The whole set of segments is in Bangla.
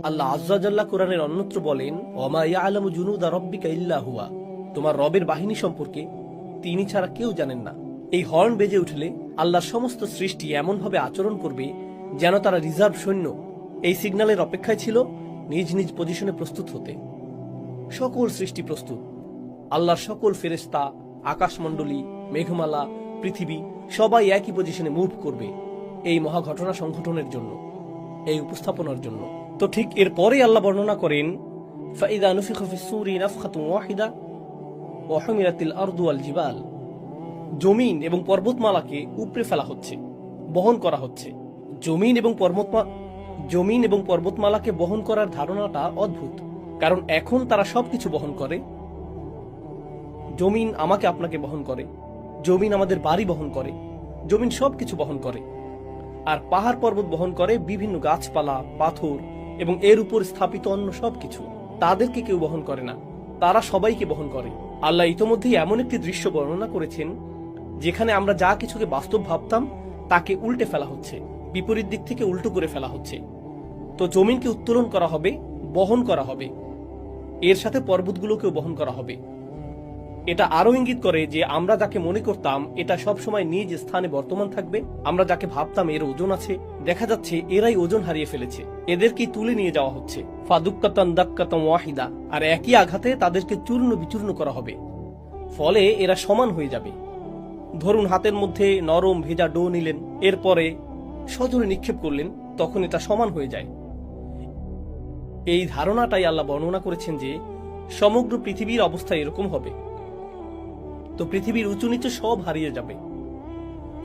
আল্লাহ আযযা জাল্লা কোরআনের অন্যত্র বলেন, ওমা ইয়ালামু জুনুদা রাব্বিকা ইল্লা হুয়া, তোমার রবের বাহিনী সম্পর্কে তিনি ছাড়া কেউ জানেন না। এই হর্ন বেজে উঠলে আল্লাহর সমস্ত সৃষ্টি এমনভাবে আচরণ করবে যেন তারা রিজার্ভ সৈন্য এই সিগন্যালের অপেক্ষায় ছিল নিজ নিজ পজিশনে প্রস্তুত হতে। সকল সৃষ্টি প্রস্তুত। আল্লাহর সকল ফেরেশতা, আকাশমণ্ডলী, মেঘমালা, পৃথিবী সবাই একই পজিশনে মুভ করবে এই মহা ঘটনা সংঘটনের জন্য, এই উপস্থাপনার জন্য। তো ঠিক এরপরে আল্লাহ বর্ণনা করেন, ফাইদা নুফিখা ফিস-সূরি নাফখাতুন ওয়াহিদা ওয়া হুমিলাতিল আরদু ওয়াল জিবাল, জমিন এবং পর্বতমালাকে উপড়ে ফেলা হচ্ছে, বহন করা হচ্ছে। জমিন এবং পর্বতমালাকে বহন করার ধারণাটা অদ্ভুত, কারণ এখন তারা সবকিছু বহন করে। জমিন আমাকে আপনাকে বহন করে, জমিন আমাদের বাড়ি বহন করে, জমিন সবকিছু বহন করে। আর পাহাড় পর্বত বহন করে বিভিন্ন গাছপালা, পাথর এবং এর উপর স্থাপিত অন্য সবকিছু। তাদেরকে কেউ বহন করে না, তারা সবাইকে বহন করে। আল্লাহ ইতোমধ্যেই এমন একটি দৃশ্য বর্ণনা করেছেন যেখানে আমরা যা কিছুকে বাস্তব ভাবতাম তাকে উল্টে ফেলা হচ্ছে, বিপরীত দিক থেকে উল্টো করে ফেলা হচ্ছে। তো জমিনকে উত্তোলন করা হবে, বহন করা হবে, এর সাথে পর্বতগুলোকেও বহন করা হবে। এটা আরো ইঙ্গিত করে যে আমরা যাকে মনে করতাম এটা সব সময় নিজ স্থানে বর্তমান থাকবে, আমরা যাকে ভাবতাম এর ওজন আছে, দেখা যাচ্ছে এরাই ওজন হারিয়ে ফেলেছে, এদেরকেই তুলে নিয়ে যাওয়া হচ্ছে। ফাদুক্কাতান দাক্কাতাম ওয়াহিদা, আর একই আঘাতে তাদেরকে চূর্ণ বিচূর্ণ করা হবে, ফলে এরা সমান হয়ে যাবে। ধরুন হাতের মধ্যে নরম ভেজা ডো নিলেন, এরপরে সজোরে নিক্ষেপ করলেন, তখন এটা সমান হয়ে যায়। এই ধারণাটাই আল্লাহ বর্ণনা করেছেন যে সমগ্র পৃথিবীর অবস্থা এরকম হবে। তো পৃথিবীর উঁচু নিচু সব হারিয়ে যাবে।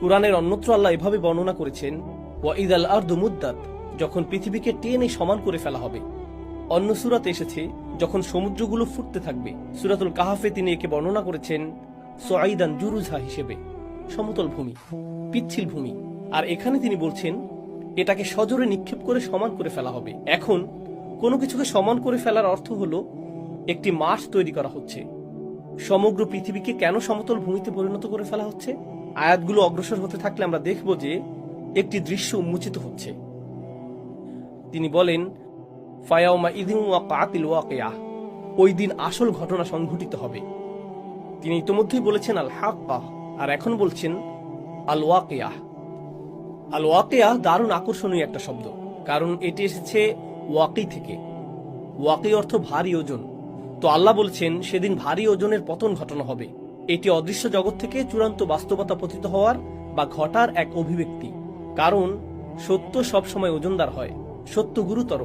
কুরআনের অন্যত্র আল্লাহ এভাবে বর্ণনা করেছেন, ওয়াইদাল আরদু মুদ্দাত, যখন পৃথিবীকে টেনে সমান করে ফেলা হবে। অন্য সূরাতে এসেছে যখন সমুদ্রগুলো ফুটতে থাকবে। সূরাতুল কাহাফে তিনি একে বর্ণনা করেছেন সুআইদান জুরুজা হিসেবে, সমতল ভূমি, পিচ্ছিল ভূমি। আর এখানে তিনি বলছেন এটাকে সজোরে নিক্ষেপ করে সমান করে ফেলা হবে। এখন কোনো কিছুকে সমান করে ফেলার অর্থ হলো একটি মাঠ তৈরি করা হচ্ছে। সমগ্র পৃথিবীকে কেন সমতল ভূমিতে পরিণত করে ফেলা হচ্ছে? আয়াতগুলো অগ্রসর হতে থাকলে আমরা দেখব যে একটি দৃশ্য উন্মোচিত হচ্ছে। তিনি বলেন, ফায়াউমা ইযিন ওয়াকাতিল ওয়াকিয়াহ, ওই দিন আসল ঘটনা সংঘটিত হবে। তিনি ইতিমধ্যেই বলেছেন আল হাক্কাহ, আর এখন বলছেন আল ওয়াকিয়াহ। আল ওয়াকিয়াহ দারুণ আকর্ষণীয় একটা শব্দ, কারণ এটি এসেছে ওয়াকি থেকে। ওয়াকি অর্থ ভারী ওজন। তো আল্লাহ বলছেন সেদিন ভারী ওজনের পতন ঘটানো হবে। এটি অদৃশ্য জগৎ থেকে চূড়ান্ত বাস্তবতা পতিত হওয়ার বা ঘটার এক অভিব্যক্তি। কারণ সত্য সবসময় ওজনদার হয়, সত্য গুরুতর।